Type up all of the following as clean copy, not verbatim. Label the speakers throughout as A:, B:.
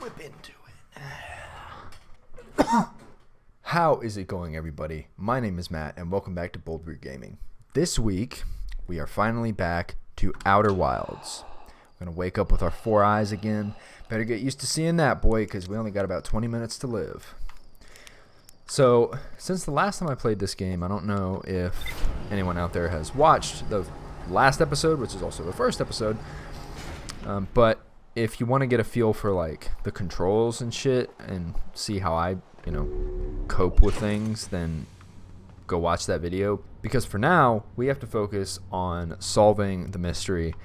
A: whip into it. How is it going, everybody? My name is Matt, and welcome back to Bold Root Gaming. This week, we are finally back to Outer Wilds. We're going to wake up with our 4 eyes again. Better get used to seeing that, boy, because we only got about 20 minutes to live. So, since the last time I played this game, I don't know if anyone out there has watched the last episode, which is also the first episode, but if you want to get a feel for like the controls and shit and see how I, cope with things, then go watch that video, because for now we have to focus on solving the mystery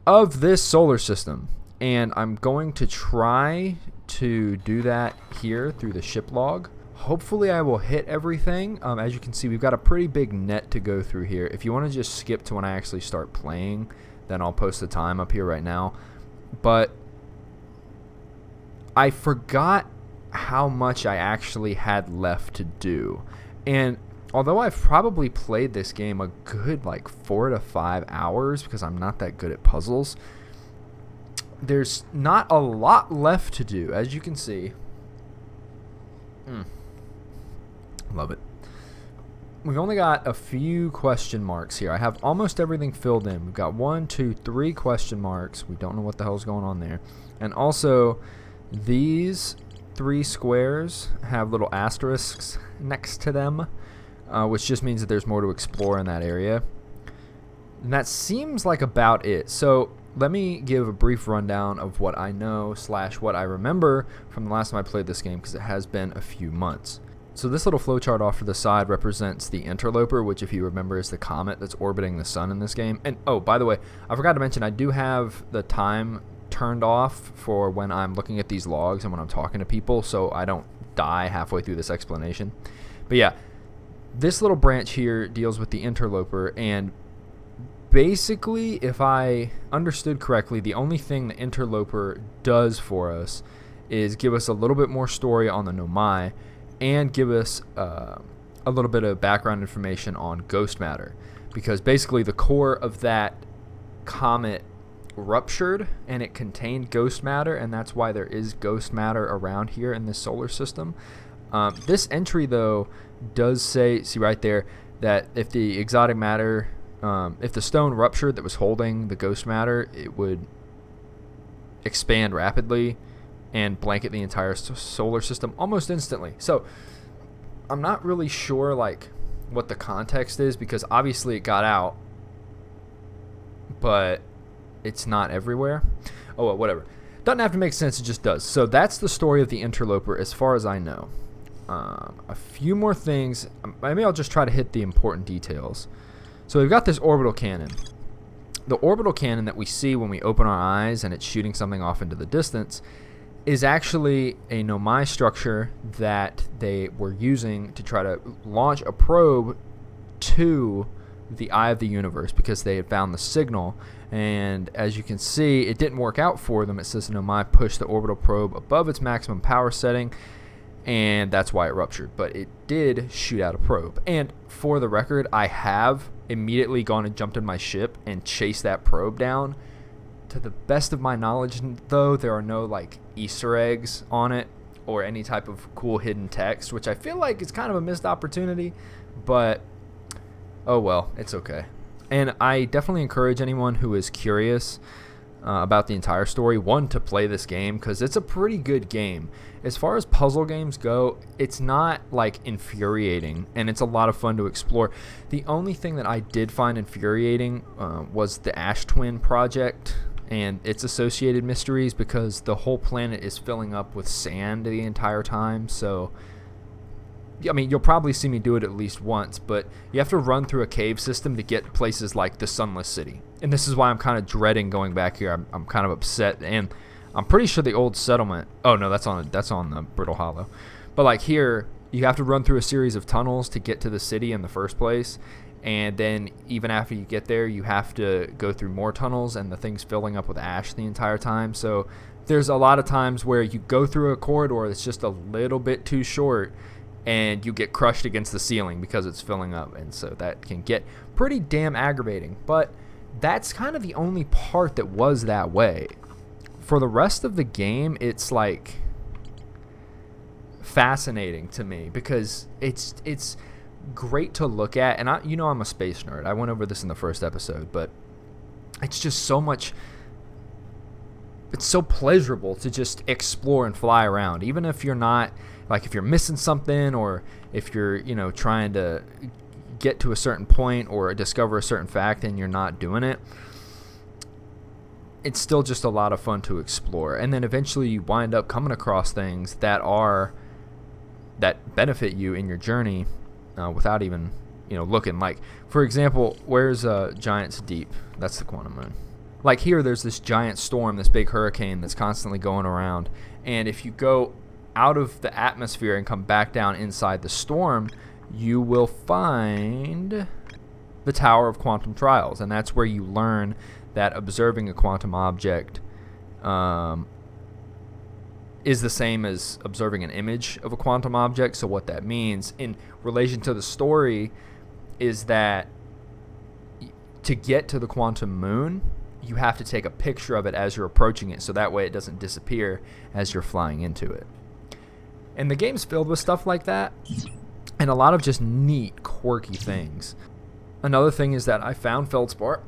A: of this solar system, and I'm going to try to do that here through the ship log. Hopefully I will hit everything. As you can see, we've got a pretty big net to go through here. If you want to just skip to when I actually start playing, then I'll post the time up here right now. But I forgot how much I actually had left to do. And although I've probably played this game a good 4 to 5 hours, because I'm not that good at puzzles, there's not a lot left to do, as you can see. Love it. We've only got a few question marks here. I have almost everything filled in. We've got 1, 2, 3 question marks. We don't know what the hell's going on there. And also, these 3 squares have little asterisks next to them, which just means that there's more to explore in that area. And that seems like about it. So let me give a brief rundown of what I know / what I remember from the last time I played this game, because it has been a few months. So this little flowchart off to the side represents the interloper, which, if you remember, is the comet that's orbiting the sun in this game. And oh, by the way, I forgot to mention, I do have the time turned off for when I'm looking at these logs and when I'm talking to people, so I don't die halfway through this explanation. But yeah, this little branch here deals with the interloper, and basically, if I understood correctly, the only thing the interloper does for us is give us a little bit more story on the Nomai, and give us a little bit of background information on ghost matter, because basically the core of that comet ruptured and it contained ghost matter, and that's why there is ghost matter around here in this solar system. This entry, though, does say, see right there, that if the exotic matter, if the stone ruptured that was holding the ghost matter, it would expand rapidly and blanket the entire solar system almost instantly. So I'm not really sure what the context is, because obviously it got out, but it's not everywhere. Oh well, whatever. Doesn't have to make sense, it just does. So that's the story of the interloper as far as I know. A few more things. Maybe I'll just try to hit the important details. So we've got this orbital cannon. The orbital cannon that we see when we open our eyes and it's shooting something off into the distance is actually a Nomai structure that they were using to try to launch a probe to the eye of the universe, because they had found the signal. And as you can see, it didn't work out for them. It says Nomai pushed the orbital probe above its maximum power setting, and that's why it ruptured. But it did shoot out a probe. And for the record, I have immediately gone and jumped in my ship and chased that probe down. To the best of my knowledge, though, there are no Easter eggs on it or any type of cool hidden text, which I feel like is kind of a missed opportunity, but oh well, it's okay. And I definitely encourage anyone who is curious about the entire story, one, to play this game, because it's a pretty good game. As far as puzzle games go, it's not infuriating, and it's a lot of fun to explore. The only thing that I did find infuriating was the Ash Twin project and its associated mysteries, because the whole planet is filling up with sand the entire time. So I mean, you'll probably see me do it at least once, but you have to run through a cave system to get places like the Sunless City. And this is why I'm kind of dreading going back here. I'm kind of upset, and I'm pretty sure the old settlement, oh no, that's on the Brittle Hollow. But here, you have to run through a series of tunnels to get to the city in the first place. And then even after you get there, you have to go through more tunnels, and the thing's filling up with ash the entire time. So there's a lot of times where you go through a corridor that's just a little bit too short, and you get crushed against the ceiling because it's filling up. And so that can get pretty damn aggravating. But that's kind of the only part that was that way. for the rest of the game, it's like fascinating to me because it's great to look at. And I'm a space nerd. I went over this in the first episode, but it's just so much. It's so pleasurable to just explore and fly around, even if you're not, like, if you're missing something, or if you're, trying to get to a certain point or discover a certain fact and you're not doing it. It's still just a lot of fun to explore. And then eventually you wind up coming across things that benefit you in your journey without even, looking. Like, for example, where's Giant's Deep? That's the quantum moon. Like here, there's this giant storm, this big hurricane that's constantly going around. And if you go out of the atmosphere and come back down inside the storm, you will find the Tower of Quantum Trials. And that's where you learn that observing a quantum object is the same as observing an image of a quantum object. So what that means in relation to the story is that to get to the quantum moon, you have to take a picture of it as you're approaching it, so that way it doesn't disappear as you're flying into it. And the game's filled with stuff like that, and a lot of just neat, quirky things. Another thing is that I found feldspar.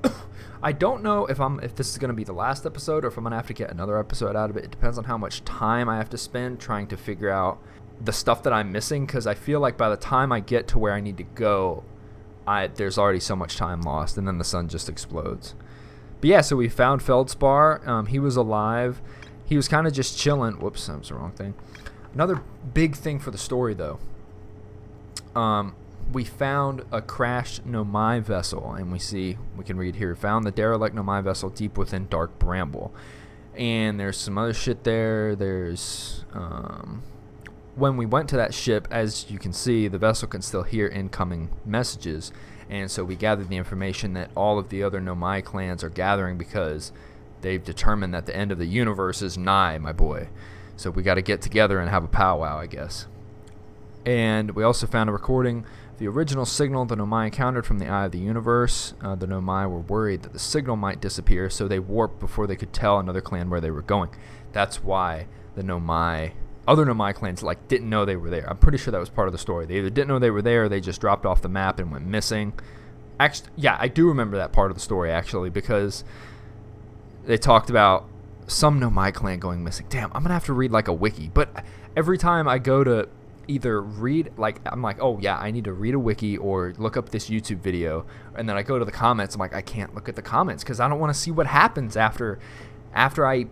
A: I don't know if this is going to be the last episode or if I'm going to have to get another episode out of it. It depends on how much time I have to spend trying to figure out the stuff that I'm missing, because I feel like by the time I get to where I need to go, there's already so much time lost, and then the sun just explodes. But yeah, so we found feldspar. He was alive. He was kind of just chilling. Whoops, that was the wrong thing. Another big thing for the story, though. We found a crashed Nomai vessel, and we can read here, found the derelict Nomai vessel deep within dark bramble. And there's some other shit there. There's, when we went to that ship, as you can see, the vessel can still hear incoming messages. And so we gathered the information that all of the other Nomai clans are gathering because they've determined that the end of the universe is nigh, my boy. So we got to get together and have a powwow, I guess. And we also found a recording, the original signal the Nomai encountered from the eye of the universe. The Nomai were worried that the signal might disappear, so they warped before they could tell another clan where they were going. That's why the other Nomai clans didn't know they were there. I'm pretty sure that was part of the story. They either didn't know they were there or they just dropped off the map and went missing. Actually, yeah, I do remember that part of the story, actually, because they talked about some Nomai clan going missing. Damn, I'm going to have to read a wiki. But every time I go to either read, I'm like, oh yeah, I need to read a wiki or look up this YouTube video, and then I go to the comments, I'm like, I can't look at the comments because I don't want to see what happens after I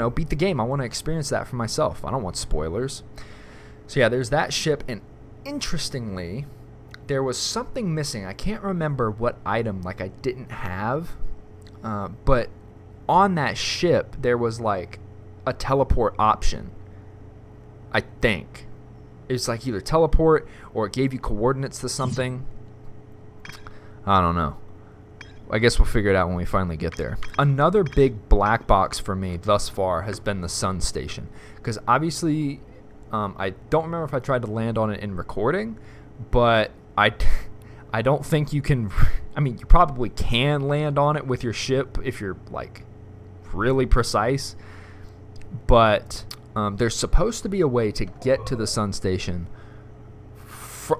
A: beat the game. I want to experience that for myself. I don't want spoilers. So yeah, there's that ship, and interestingly, there was something missing. I can't remember what item I didn't have, but on that ship there was a teleport option, I think. It's either teleport or it gave you coordinates to something. I don't know. I guess we'll figure it out when we finally get there. Another big black box for me thus far has been the sun station. Because obviously, I don't remember if I tried to land on it in recording, but I don't think you can. I mean, you probably can land on it with your ship if you're really precise. But there's supposed to be a way to get to the sun station.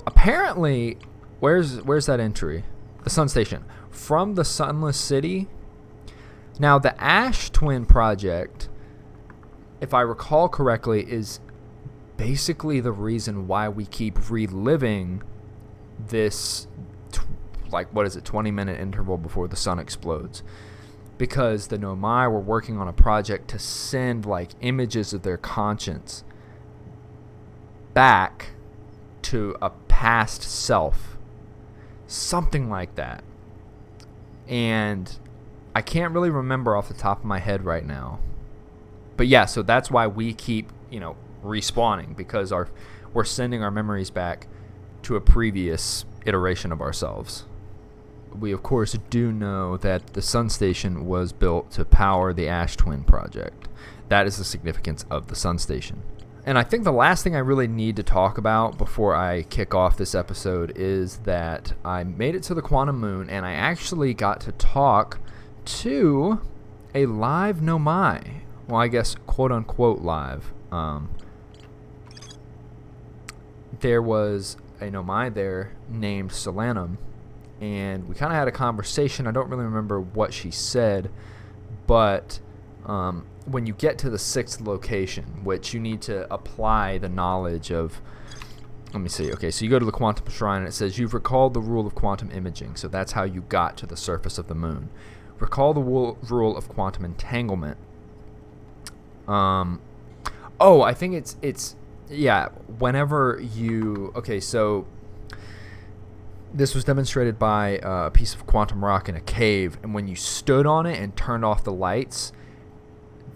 A: Apparently, where's that entry? The sun station. From the Sunless City. Now, the Ash Twin Project, if I recall correctly, is basically the reason why we keep reliving this, 20-minute interval before the sun explodes. Because the Nomai were working on a project to send images of their conscience back to a past self. Something like that. And I can't really remember off the top of my head right now. But yeah, so that's why we keep, respawning, because we're sending our memories back to a previous iteration of ourselves. We, of course, do know that the sun station was built to power the Ash Twin Project. That is the significance of the sun station. And I think the last thing I really need to talk about before I kick off this episode is that I made it to the Quantum Moon, and I actually got to talk to a live Nomai well, I guess quote-unquote live, there was a Nomai there named Solanum, and we kind of had a conversation. I don't really remember what she said, but when you get to the 6th location, which you need to apply the knowledge of, let me see. Okay, so you go to the quantum shrine, and it says you've recalled the rule of quantum imaging. So that's how you got to the surface of the moon. Recall the rule of quantum entanglement. Oh, I think it's yeah. Whenever you, okay, so this was demonstrated by a piece of quantum rock in a cave, and when you stood on it and turned off the lights,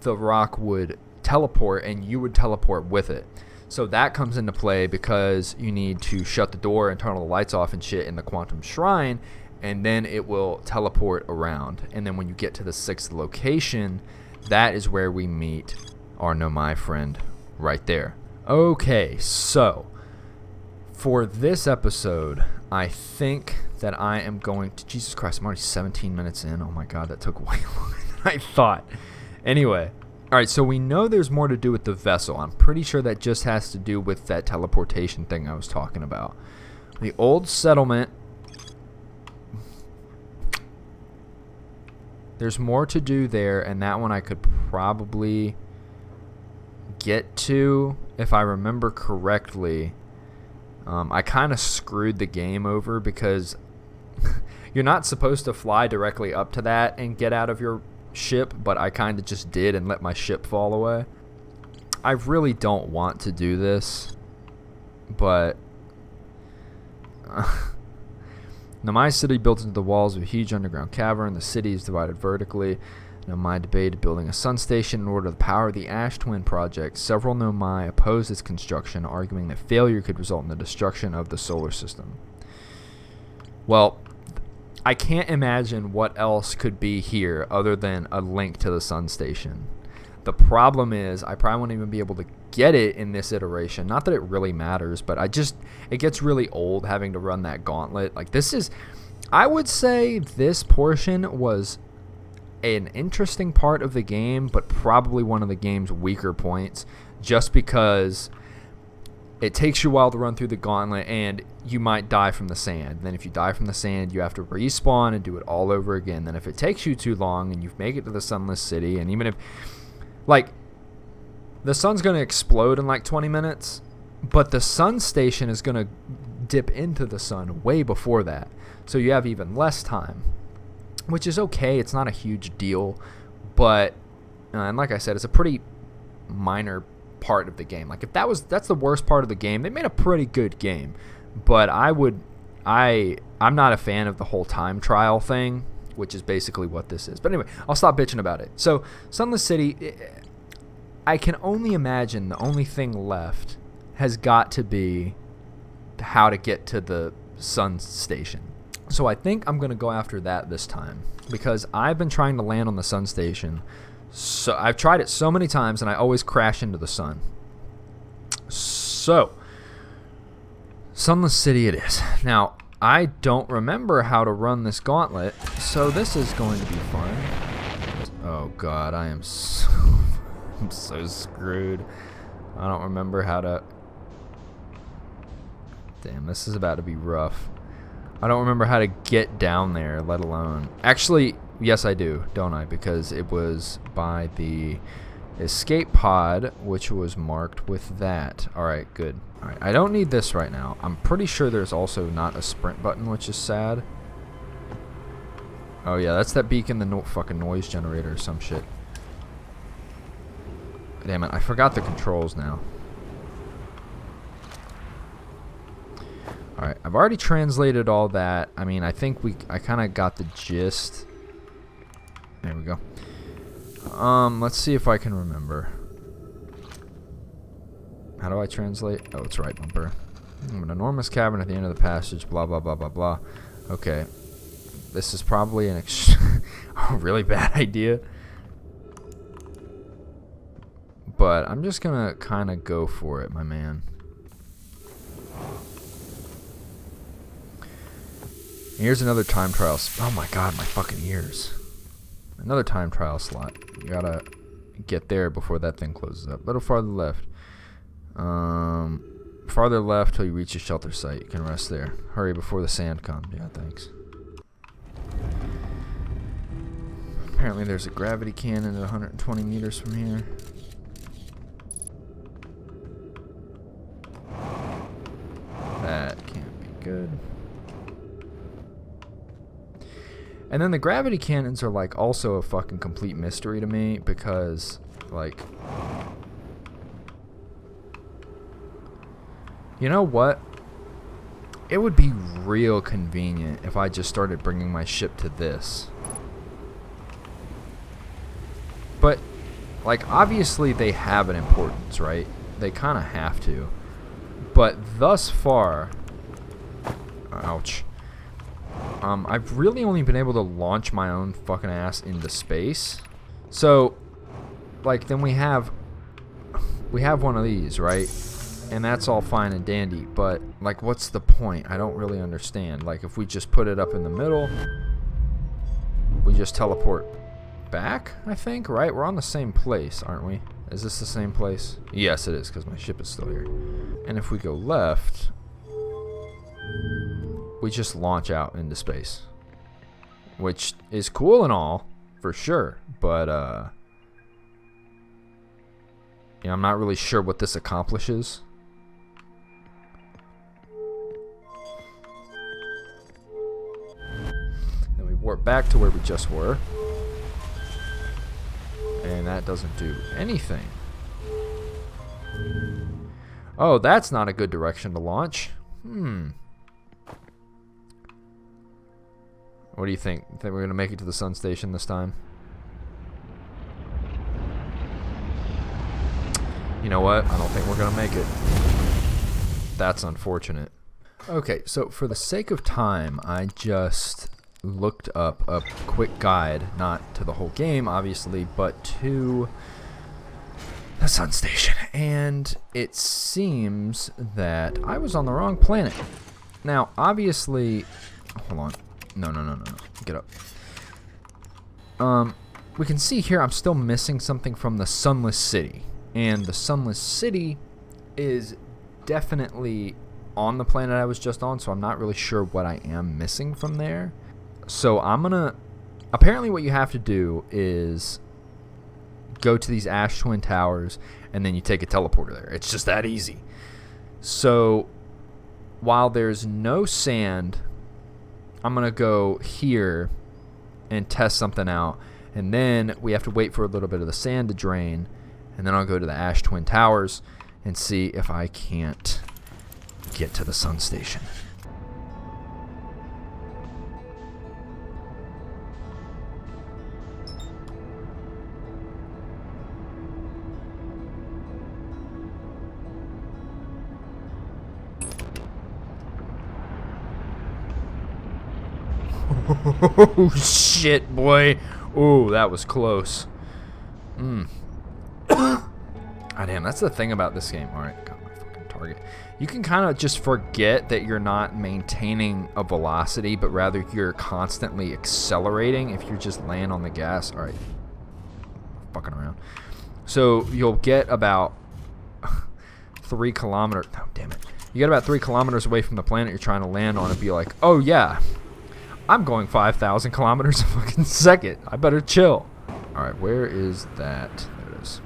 A: the rock would teleport, and you would teleport with it. So that comes into play because you need to shut the door and turn all the lights off and shit in the quantum shrine, and then it will teleport around. And then when you get to the 6th location, that is where we meet our Nomai friend right there. Okay, so for this episode, I think that I am going to... Jesus Christ, I'm already 17 minutes in. Oh my god, that took way longer than I thought. Anyway... Alright, so we know there's more to do with the vessel. I'm pretty sure that just has to do with that teleportation thing I was talking about. The old settlement. There's more to do there, and that one I could probably get to if I remember correctly. I kind of screwed the game over because you're not supposed to fly directly up to that and get out of your ship, but I kind of just did and let my ship fall away. I really don't want to do this, but Nomai City built into the walls of a huge underground cavern. The city is divided vertically. Nomai debated building a sun station in order to power the Ash Twin project. Several Nomai opposed its construction, arguing that failure could result in the destruction of the solar system. Well, I can't imagine what else could be here other than a link to the sun station. The problem is I probably won't even be able to get it in this iteration. Not that it really matters, but it gets really old having to run that gauntlet. Like, this is, I would say this portion was an interesting part of the game, but probably one of the game's weaker points, just because it takes you a while to run through the gauntlet, and you might die from the sand. Then if you die from the sand, you have to respawn and do it all over again. Then if it takes you too long and you make it to the sunless city, and even if, like, the sun's going to explode in like 20 minutes, but the sun station is going to dip into the sun way before that. So you have even less time, which is okay. It's not a huge deal, but, and like I said, it's a pretty minor part of the game. Like, if that's the worst part of the game, they made a pretty good game. But I'm not a fan of the whole time trial thing, which is basically what this is. But anyway, I'll stop bitching about it. So, Sunless City, I can only imagine the only thing left has got to be how to get to the sun station. So I think I'm going to go after that this time, because I've been trying to land on the sun station. So I've tried it so many times, and I always crash into the sun. So, Sunless City it is. Now, I don't remember how to run this gauntlet, so this is going to be fun. Oh god, I'm so screwed. I don't remember how to... Damn, this is about to be rough. I don't remember how to get down there, let alone... Actually, yes I do, don't I? Because it was by the escape pod, which was marked with that. Alright, good. Alright, I don't need this right now. I'm pretty sure there's also not a sprint button, which is sad. Oh yeah, that's that beacon, the fucking noise generator or some shit. Damn it, I forgot the controls now. Alright, I've already translated all that. I mean, I think I kind of got the gist. There we go. Let's see if I can remember. How do I translate? Oh, it's right bumper. An enormous cavern at the end of the passage, blah, blah, blah, blah, blah. Okay. This is probably a really bad idea. But I'm just going to kind of go for it, my man. Here's another time trial. Oh my god, my fucking ears. Another time trial slot. You gotta get there before that thing closes up. A little farther left. Farther left till you reach a shelter site. You can rest there. Hurry before the sand comes. Yeah, thanks. Apparently there's a gravity cannon at 120 meters from here. That can't be good. And then the gravity cannons are like also a fucking complete mystery to me because like, you know what? It would be real convenient if I just started bringing my ship to this. But, like, obviously they have an importance, right? They kind of have to. But thus far... Ouch. I've really only been able to launch my own fucking ass into space. So, like, then we have one of these, right? And that's all fine and dandy. But, like, what's the point? I don't really understand. Like, if we just put it up in the middle, we just teleport back, I think, right? We're on the same place, aren't we? Is this the same place? Yes, it is, because my ship is still here. And if we go left, we just launch out into space, which is cool and all, for sure, but yeah, I'm not really sure what this accomplishes. Then we warp back to where we just were. And that doesn't do anything. Oh, that's not a good direction to launch. What do you think? Think we're going to make it to the sun station this time? You know what? I don't think we're going to make it. That's unfortunate. Okay, so for the sake of time, I just looked up a quick guide, not to the whole game obviously, but to the sun station, and it seems that I was on the wrong planet. Now obviously, hold on, no, get up. We can see here I'm still missing something from the Sunless City, and the Sunless City is definitely on the planet I was just on, so I'm not really sure what I am missing from there. So I'm gonna, apparently what you have to do is go to these Ash Twin Towers and then you take a teleporter there. It's just that easy. So while there's no sand, I'm gonna go here and test something out, and then we have to wait for a little bit of the sand to drain, and then I'll go to the Ash Twin Towers and see if I can't get to the sun station. Oh shit, boy. Oh, that was close. Ah, damn, that's the thing about this game. Alright, got my fucking target. You can kind of just forget that you're not maintaining a velocity, but rather you're constantly accelerating if you're just laying on the gas. Alright. Fucking around. So you'll get about 3 kilometers. Oh, damn it. You get about 3 kilometers away from the planet you're trying to land on and be like, oh yeah, I'm going 5,000 kilometers a fucking second. I better chill. Alright, where is that? There it is.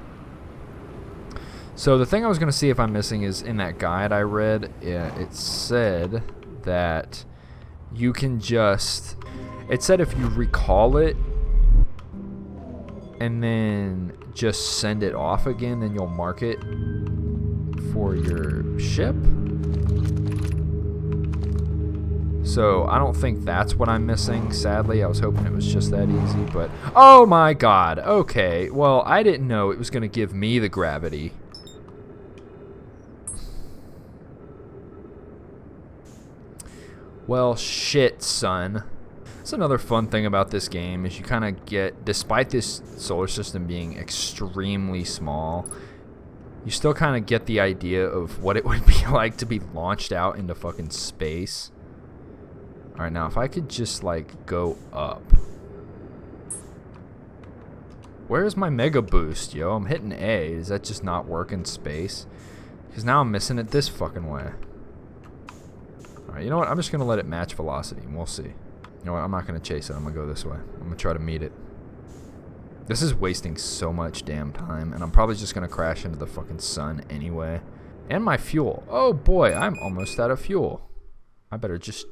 A: So the thing I was going to see if I'm missing is in that guide I read, it said that you can just... It said if you recall it and then just send it off again, then you'll mark it for your ship. So I don't think that's what I'm missing, sadly. I was hoping it was just that easy, but... Oh my god, okay. Well, I didn't know it was going to give me the gravity. Well, shit, son. That's another fun thing about this game, is you kind of get, despite this solar system being extremely small, you still kind of get the idea of what it would be like to be launched out into fucking space. Alright, now if I could just, like, go up. Where's my mega boost, yo? I'm hitting A. Does that just not work in space? Because now I'm missing it this fucking way. Alright, you know what? I'm just going to let it match velocity, and we'll see. You know what? I'm not going to chase it. I'm going to go this way. I'm going to try to meet it. This is wasting so much damn time, and I'm probably just going to crash into the fucking sun anyway. And my fuel. Oh boy, I'm almost out of fuel. I should just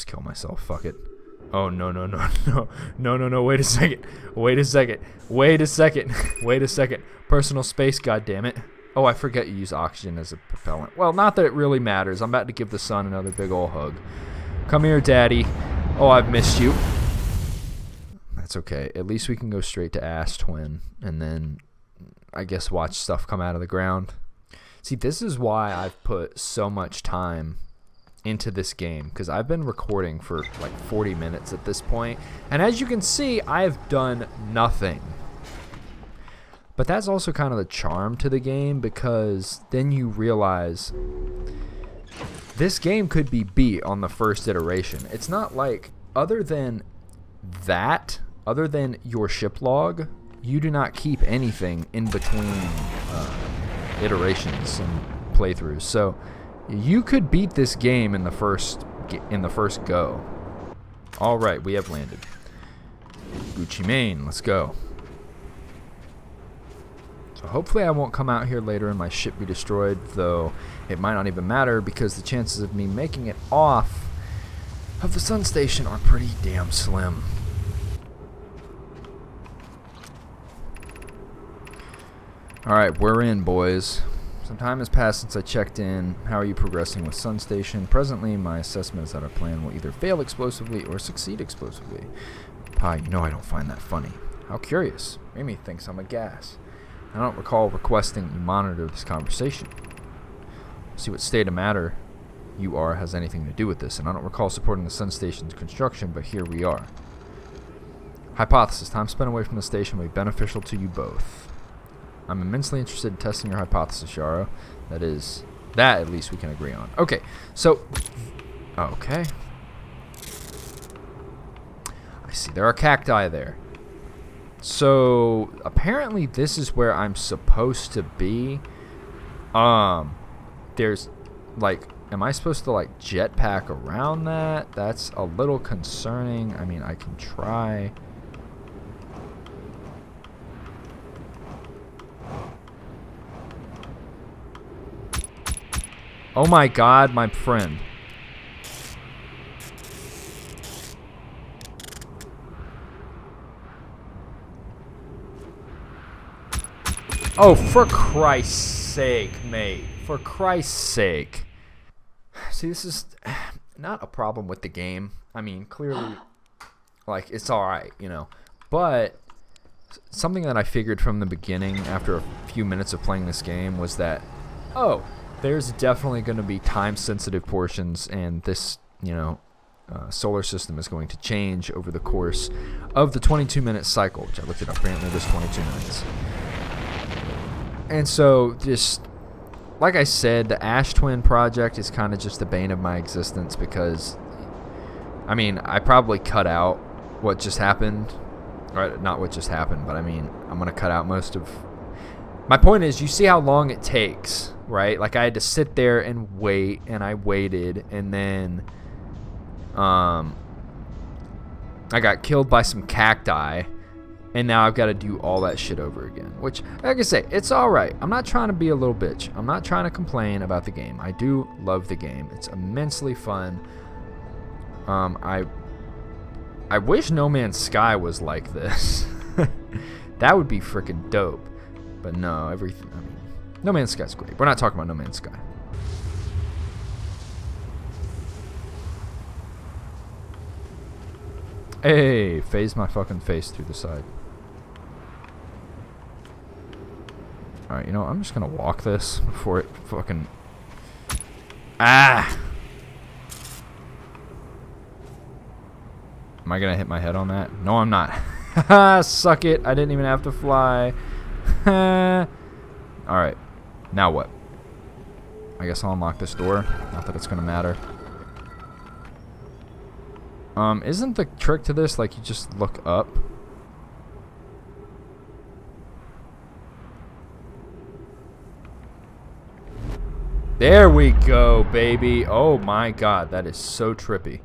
A: kill myself. Fuck it. Oh, no. Wait a second. Wait a second. Personal space, goddammit. Oh, I forget you use oxygen as a propellant. Well, not that it really matters. I'm about to give the sun another big ol' hug. Come here, daddy. Oh, I've missed you. That's okay. At least we can go straight to Ash Twin and then, I guess, watch stuff come out of the ground. See, this is why I've put so much time into this game, because I've been recording for like 40 minutes at this point, and as you can see, I've done nothing. But that's also kind of the charm to the game, because then you realize this game could be beat on the first iteration. It's not like, other than your ship log, you do not keep anything in between iterations and playthroughs. So you could beat this game in the first go. All right, we have landed. Gucci Mane, let's go. So hopefully I won't come out here later and my ship be destroyed, though it might not even matter because the chances of me making it off of the sun station are pretty damn slim. Alright, we're in, boys. Some time has passed since I checked in. How are you progressing with Sun Station? Presently, my assessment is that our plan will either fail explosively or succeed explosively. Pi, you know I don't find that funny. How curious. Amy thinks I'm a gas. I don't recall requesting you monitor this conversation. See what state of matter you are has anything to do with this, and I don't recall supporting the Sun Station's construction, but here we are. Hypothesis. Time spent away from the station will be beneficial to you both. I'm immensely interested in testing your hypothesis, Yaro. That at least we can agree on. Okay, so, okay. I see there are cacti there. So, apparently this is where I'm supposed to be. There's, like, am I supposed to, like, jetpack around that? That's a little concerning. I mean, I can try. Oh my god, my friend. Oh, for Christ's sake, mate. For Christ's sake. See, this is not a problem with the game. I mean, clearly, like, it's alright, you know. But something that I figured from the beginning after a few minutes of playing this game was that, oh, there's definitely going to be time-sensitive portions, and this, you know, solar system is going to change over the course of the 22-minute cycle, which I looked it up. Apparently, there's 22 minutes. And so, just like I said, the Ash Twin project is kind of just the bane of my existence because, I mean, I probably cut out what just happened. Or not what just happened, but I mean, I'm going to cut out most of... My point is, you see how long it takes, right? Like, I had to sit there and wait, and I waited, and then I got killed by some cacti, and now I've got to do all that shit over again. Which, like I say, it's alright. I'm not trying to be a little bitch. I'm not trying to complain about the game. I do love the game. It's immensely fun. I wish No Man's Sky was like this. That would be freaking dope. But no, everything. I mean, No Man's Sky's great. We're not talking about No Man's Sky. Hey, phase my fucking face through the side. Alright, you know, I'm just gonna walk this before it fucking... Ah! Am I gonna hit my head on that? No, I'm not. Haha, suck it. I didn't even have to fly. Alright. Now what? I guess I'll unlock this door. Not that it's gonna matter. Isn't the trick to this like you just look up? There we go, baby. Oh my god, that is so trippy.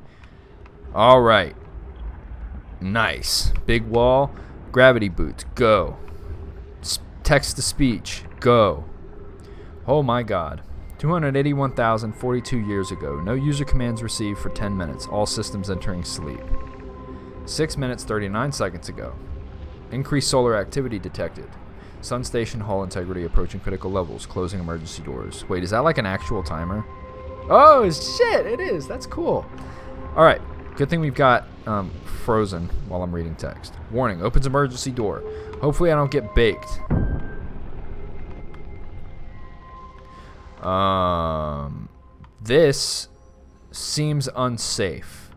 A: All right. Nice. Big wall. Gravity boots. Go. Text to speech. Go. Oh my god. 281,042 years ago. No user commands received for 10 minutes. All systems entering sleep. 6 minutes 39 seconds ago. Increased solar activity detected. Sun station hull integrity approaching critical levels. Closing emergency doors. Wait, is that like an actual timer? Oh shit, it is. That's cool. Alright. Good thing we've got frozen while I'm reading text. Warning. Opens emergency door. Hopefully I don't get baked. This seems unsafe,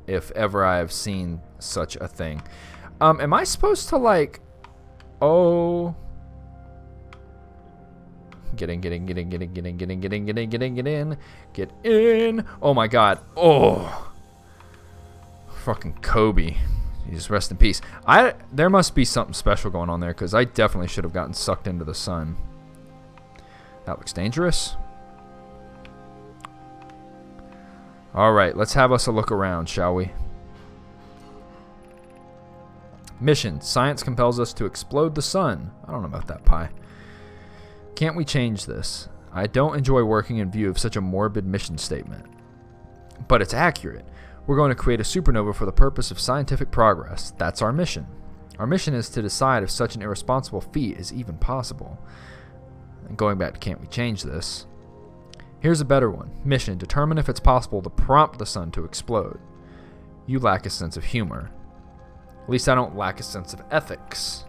A: if ever I have seen such a thing. Am I supposed to like... Oh... Get in. Get in. Oh my god. Oh. Fucking Kobe. You just rest in peace. There must be something special going on there, because I definitely should have gotten sucked into the sun. That looks dangerous. Alright, let's have us a look around, shall we? Mission. Science compels us to explode the sun. I don't know about that pie. Can't we change this? I don't enjoy working in view of such a morbid mission statement. But it's accurate. We're going to create a supernova for the purpose of scientific progress. That's our mission. Our mission is to decide if such an irresponsible feat is even possible. And going back to can't we change this? Here's a better one. Mission. Determine if it's possible to prompt the sun to explode. You lack a sense of humor. At least I don't lack a sense of ethics.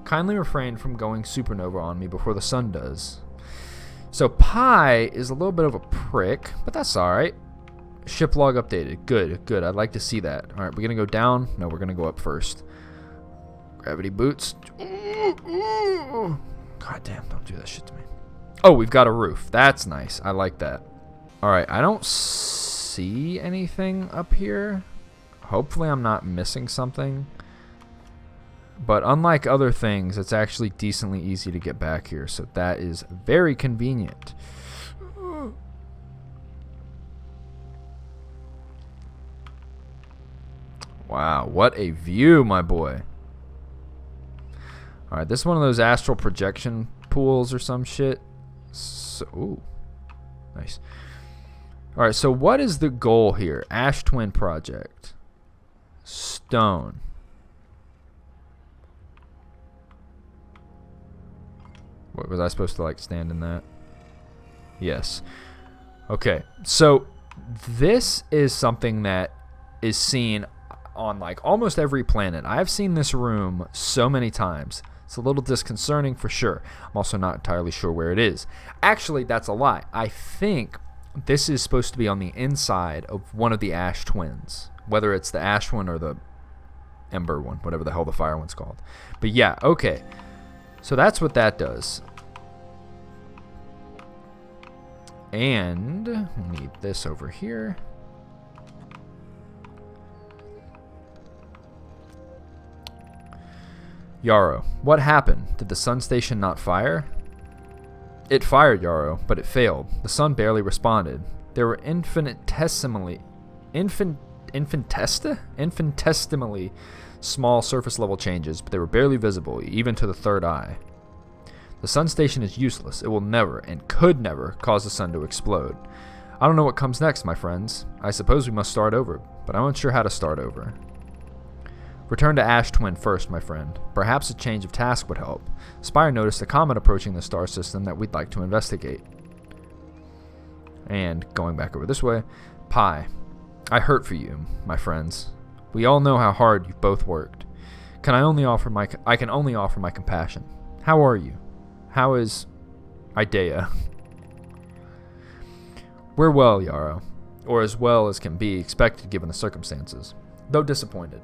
A: Kindly refrain from going supernova on me before the sun does. So Pi is a little bit of a prick, but that's alright. Ship log updated. Good. I'd like to see that. Alright, we're going to go down. No, we're going to go up first. Gravity boots. God damn, don't do that shit to me. Oh, we've got a roof. That's nice. I like that. Alright, I don't see anything up here. Hopefully I'm not missing something. But unlike other things, it's actually decently easy to get back here. So that is very convenient. Wow, what a view, my boy. Alright, this is one of those astral projection pools or some shit. So, ooh, nice. Alright, so what is the goal here? Ash Twin Project. Stone. What, was I supposed to like stand in that? Yes. Okay, so this is something that is seen on like almost every planet. I've seen this room so many times. It's a little disconcerting for sure. I'm also not entirely sure where it is. Actually, that's a lie. I think this is supposed to be on the inside of one of the Ash Twins. Whether it's the Ash one or the Ember one. Whatever the hell the fire one's called. But yeah, okay. So that's what that does. And we need this over here. Yarrow, what happened? Did the sun station not fire? It fired, Yarrow, but it failed. The sun barely responded. There were infinitesimally small surface level changes, but they were barely visible, even to the third eye. The sun station is useless. It will never, and could never, cause the sun to explode. I don't know what comes next, my friends. I suppose we must start over, but I'm unsure how to start over. Return to Ash Twin first, my friend. Perhaps a change of task would help. Spire noticed a comet approaching the star system that we'd like to investigate. And, going back over this way, Pi. I hurt for you, my friends. We all know how hard you've both worked. I can only offer my compassion. How are you? How is Idea? We're well, Yarrow. Or as well as can be expected given the circumstances. Though disappointed.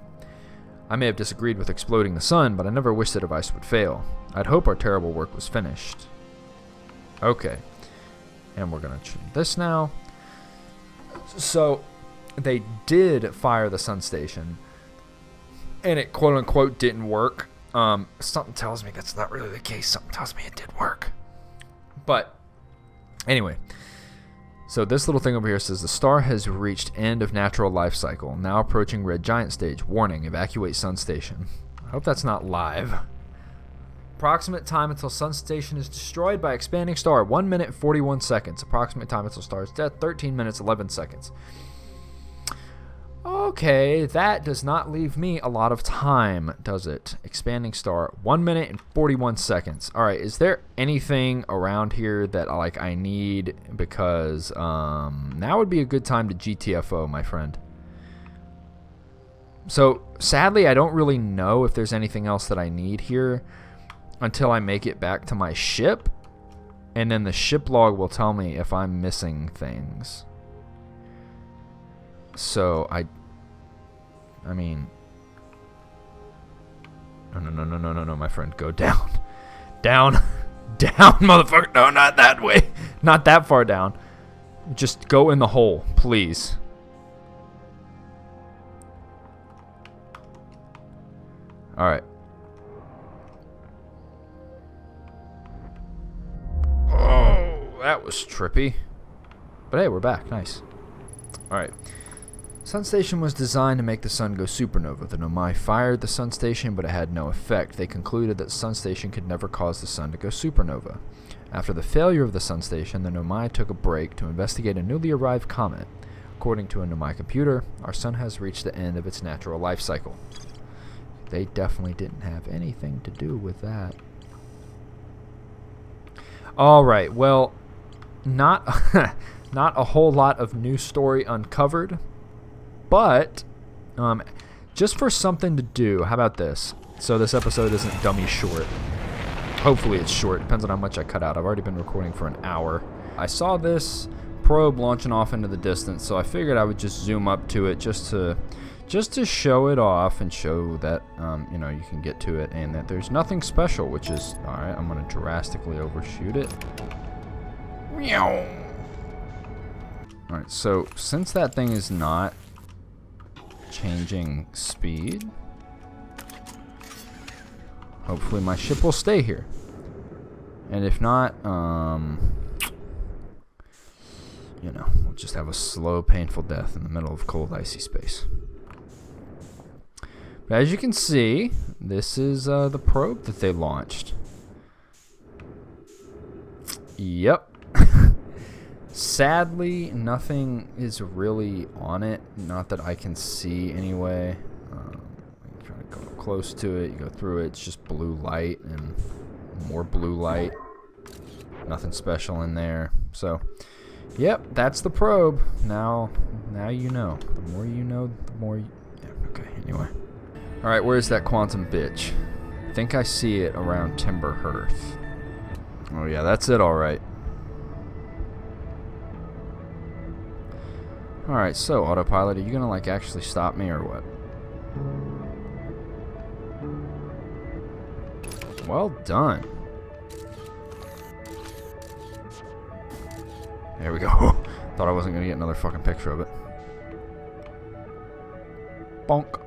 A: I may have disagreed with exploding the sun, but I never wished the device would fail. I'd hope our terrible work was finished. Okay. And we're going to trim this now. So, they did fire the sun station. And it quote-unquote didn't work. Something tells me that's not really the case. Something tells me it did work. But Anyway, so this little thing over here says the star has reached end of natural life cycle. Now approaching red giant stage. Warning, evacuate Sun Station. I hope that's not live. Approximate time until Sun Station is destroyed by expanding star, 1 minute 41 seconds. Approximate time until star is dead, 13 minutes 11 seconds. Okay, that does not leave me a lot of time, does it? Expanding star, 1 minute and 41 seconds. All right, is there anything around here that I need? Because now would be a good time to GTFO, my friend. So sadly, I don't really know if there's anything else that I need here until I make it back to my ship, and then the ship log will tell me if I'm missing things. So I mean, no, my friend, go down, down, motherfucker. No, not that way, not that far down. Just go in the hole, please. All right. Oh, that was trippy. But hey, we're back. Nice. All right. Sun Station was designed to make the sun go supernova. The Nomai fired the Sun Station, but it had no effect. They concluded that Sun Station could never cause the sun to go supernova. After the failure of the Sun Station, the Nomai took a break to investigate a newly arrived comet. According to a Nomai computer, our sun has reached the end of its natural life cycle. They definitely didn't have anything to do with that. All right, well, not a whole lot of new story uncovered. But, just for something to do, how about this? So this episode isn't dummy short. Hopefully it's short. Depends on how much I cut out. I've already been recording for an hour. I saw this probe launching off into the distance, so I figured I would just zoom up to it just to show it off and show that, you can get to it and that there's nothing special, which is, all right, I'm going to drastically overshoot it. Meow. All right, so since that thing is not changing speed, hopefully my ship will stay here, and if not, we'll just have a slow, painful death in the middle of cold, icy space. But as you can see, this is the probe that they launched. Yep. Sadly, nothing is really on it. Not that I can see anyway. You try to go close to it. You go through it. It's just blue light and more blue light. Nothing special in there. So, yep, that's the probe. Now you know. The more you know, the more you... Yeah, okay, anyway. Alright, where's that quantum bitch? I think I see it around Timber Hearth. Oh yeah, that's it, alright. Alright, so autopilot, are you gonna actually stop me or what? Well done. There we go. Thought I wasn't gonna get another fucking picture of it. Bonk.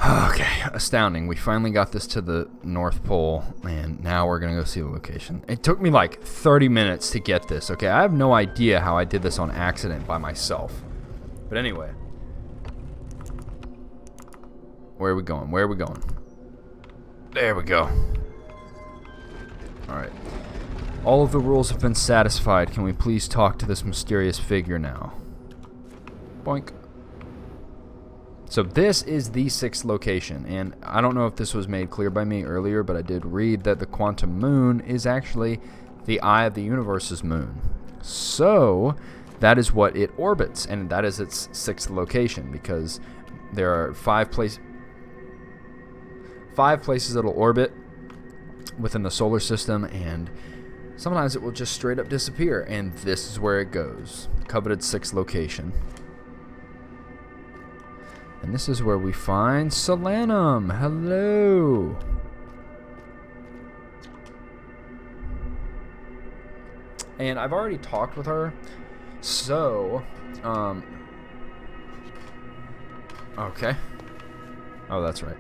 A: Okay, astounding. We finally got this to the North Pole, and now we're going to go see the location. It took me 30 minutes to get this, okay? I have no idea how I did this on accident by myself. But anyway. Where are we going? Where are we going? There we go. Alright. All of the rules have been satisfied. Can we please talk to this mysterious figure now? Boink. So this is the 6th location, and I don't know if this was made clear by me earlier, but I did read that the quantum moon is actually the eye of the universe's moon. So that is what it orbits, and that is its 6th location, because there are 5 places it'll orbit within the solar system, and sometimes it will just straight up disappear, and this is where it goes. Coveted 6th location. And this is where we find Solanum. Hello. And I've already talked with her. So, okay. Oh, that's right.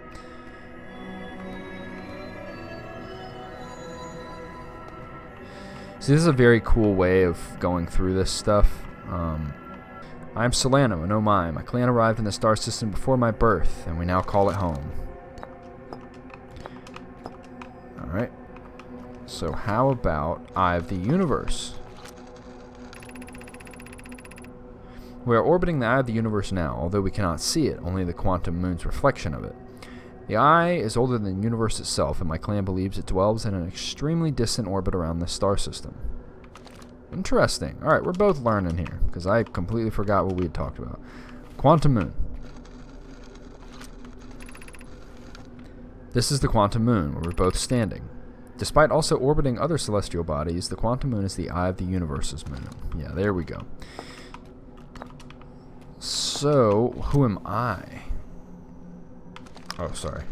A: So this is a very cool way of going through this stuff. I'm Solano, and oh my clan arrived in the star system before my birth, and we now call it home. Alright. So how about Eye of the Universe? We are orbiting the Eye of the Universe now, although we cannot see it, only the quantum moon's reflection of it. The Eye is older than the universe itself, and my clan believes it dwells in an extremely distant orbit around the star system. Interesting. Alright, we're both learning here, because I completely forgot what we had talked about. Quantum moon. This is the quantum moon, where we're both standing. Despite also orbiting other celestial bodies, the quantum moon is the Eye of the Universe's moon. Yeah, there we go. So, who am I? Oh, sorry.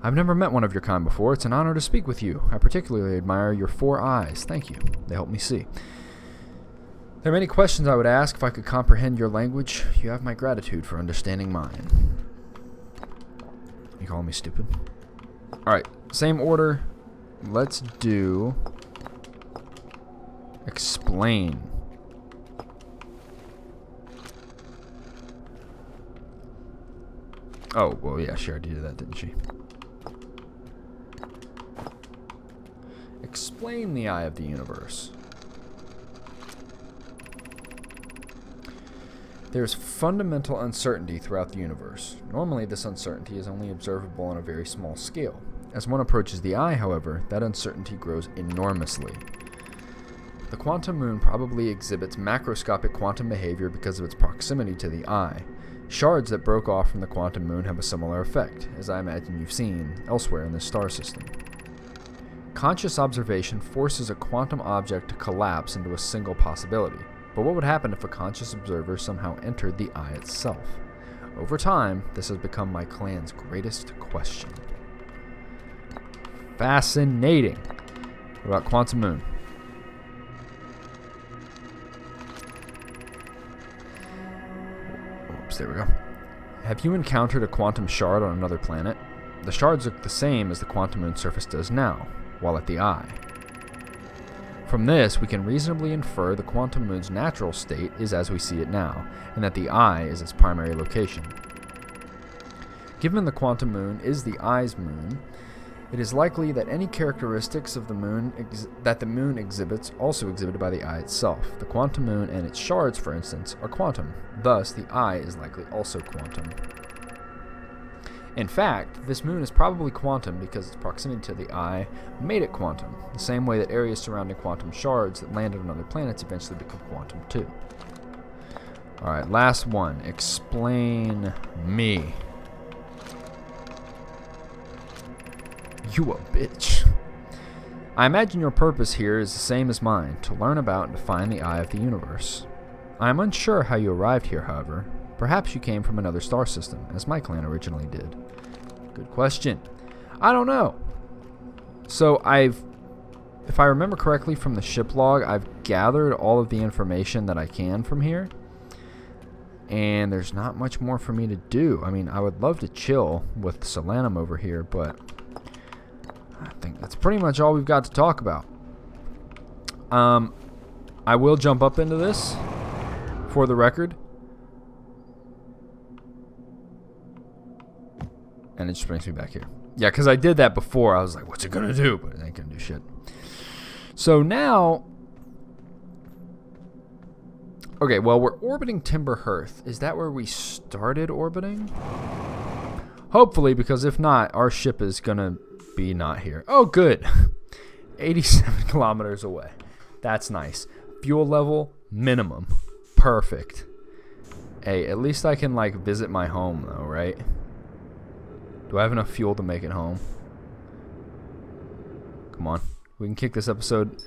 A: I've never met one of your kind before. It's an honor to speak with you. I particularly admire your 4 eyes. Thank you. They help me see. There are many questions I would ask if I could comprehend your language. You have my gratitude for understanding mine. You calling me stupid? Alright, same order. Let's do... explain. Oh, well, yeah, she already did that, didn't she? Explain the Eye of the Universe. There's fundamental uncertainty throughout the universe. Normally, this uncertainty is only observable on a very small scale. As one approaches the Eye, however, that uncertainty grows enormously. The quantum moon probably exhibits macroscopic quantum behavior because of its proximity to the Eye. Shards that broke off from the quantum moon have a similar effect, as I imagine you've seen elsewhere in this star system. Conscious observation forces a quantum object to collapse into a single possibility. But what would happen if a conscious observer somehow entered the Eye itself? Over time, this has become my clan's greatest question. Fascinating. What about quantum moon? Oops, there we go. Have you encountered a quantum shard on another planet? The shards look the same as the quantum moon surface does now, while at the Eye. From this, we can reasonably infer the quantum moon's natural state is as we see it now, and that the Eye is its primary location. Given the quantum moon is the Eye's moon, it is likely that any characteristics of the moon that the moon exhibits also exhibited by the Eye itself. The quantum moon and its shards, for instance, are quantum. Thus, the Eye is likely also quantum. In fact, this moon is probably quantum because its proximity to the Eye made it quantum, the same way that areas surrounding quantum shards that landed on other planets eventually become quantum too. Alright, last one. Explain me. You a bitch. I imagine your purpose here is the same as mine, to learn about and define the Eye of the Universe. I am unsure how you arrived here, however. Perhaps you came from another star system, as my clan originally did. Good question. I don't know. So if I remember correctly from the ship log, I've gathered all of the information that I can from here. And there's not much more for me to do. I mean, I would love to chill with Solanum over here, but I think that's pretty much all we've got to talk about. I will jump up into this for the record. And it just brings me back here. Yeah, because I did that before. I was like, what's it going to do? But it ain't going to do shit. So now... Okay, well, we're orbiting Timber Hearth. Is that where we started orbiting? Hopefully, because if not, our ship is going to be not here. Oh, good. 87 kilometers away. That's nice. Fuel level, minimum. Perfect. Hey, at least I can, like, visit my home, though, right? Do I have enough fuel to make it home? Come on. We can kick this episode.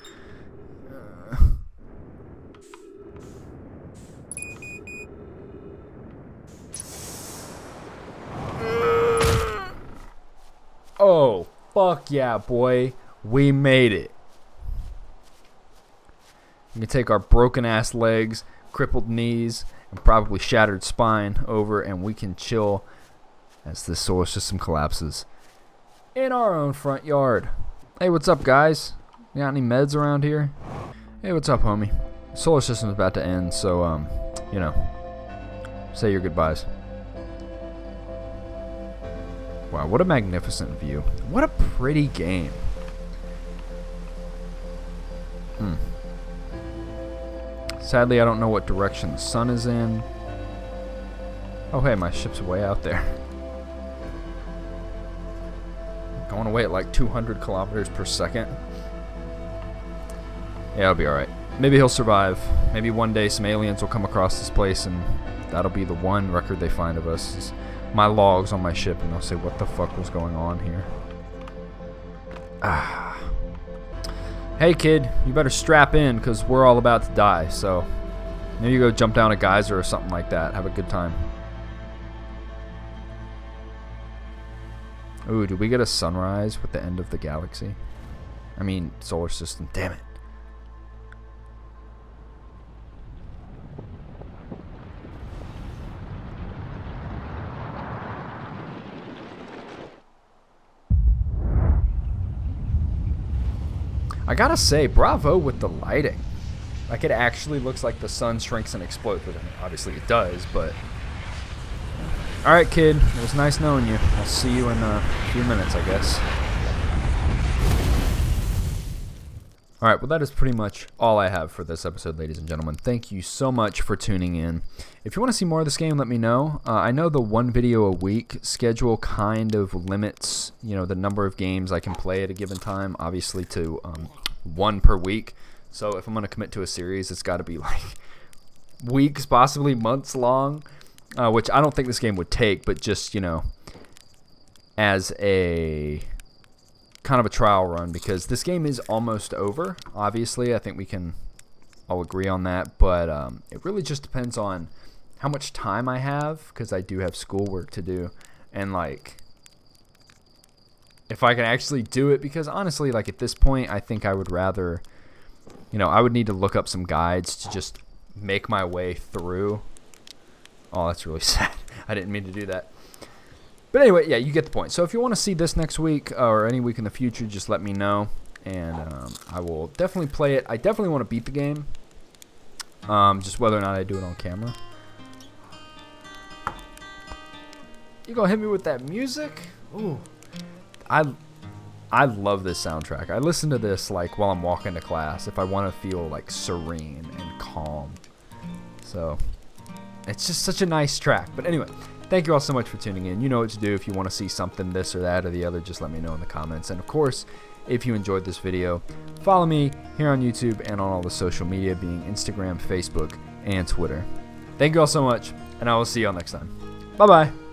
A: Oh, fuck yeah, boy. We made it. We can take our broken ass legs, crippled knees, and probably shattered spine over, and we can chill as this solar system collapses. in our own front yard. Hey, what's up, guys? You got any meds around here? Hey, what's up, homie? The solar system's about to end, so, you know, say your goodbyes. Wow, what a magnificent view. What a pretty game. Sadly, I don't know what direction the sun is in. Oh, hey, my ship's way out there. Going away at like 200 kilometers per second. Yeah, it'll be alright. Maybe he'll survive. Maybe one day some aliens will come across this place and that'll be the one record they find of us. Is my logs on my ship, and they'll say, what the fuck was going on here? Hey, kid, you better strap in, because we're all about to die, so maybe you go jump down a geyser or something like that. Have a good time. Ooh, did we get a sunrise with the end of the galaxy? I mean, solar system. Damn it. I gotta say, bravo with the lighting. Like, it actually looks like the sun shrinks and explodes. But I mean, obviously it does, but... Alright, kid. It was nice knowing you. I'll see you in a few minutes, I guess. Alright, well, that is pretty much all I have for this episode, ladies and gentlemen. Thank you so much for tuning in. If you want to see more of this game, let me know. I know the one video a week schedule kind of limits, you know, the number of games I can play at a given time, obviously to one per week. So if I'm going to commit to a series, it's got to be like weeks, possibly months long, which I don't think this game would take, but just, you know, as a kind of a trial run, because this game is almost over. Obviously, I think we can all agree on that, but it really just depends on how much time I have, because I do have schoolwork to do, and like if I can actually do it, because honestly, like at this point, I think I would rather, you know, I would need to look up some guides to just make my way through. Oh, that's really sad. I didn't mean to do that. But anyway, yeah, you get the point. So if you want to see this next week or any week in the future, just let me know, and I will definitely play it. I definitely want to beat the game, just whether or not I do it on camera. You gonna hit me with that music? Ooh, I love this soundtrack. I listen to this like while I'm walking to class if I want to feel like serene and calm. So it's just such a nice track. But anyway, thank you all so much for tuning in. You know what to do. If you want to see something, this or that or the other, just let me know in the comments. And of course, if you enjoyed this video, follow me here on YouTube and on all the social media, being Instagram, Facebook, and Twitter. Thank you all so much, and I will see you all next time. Bye-bye.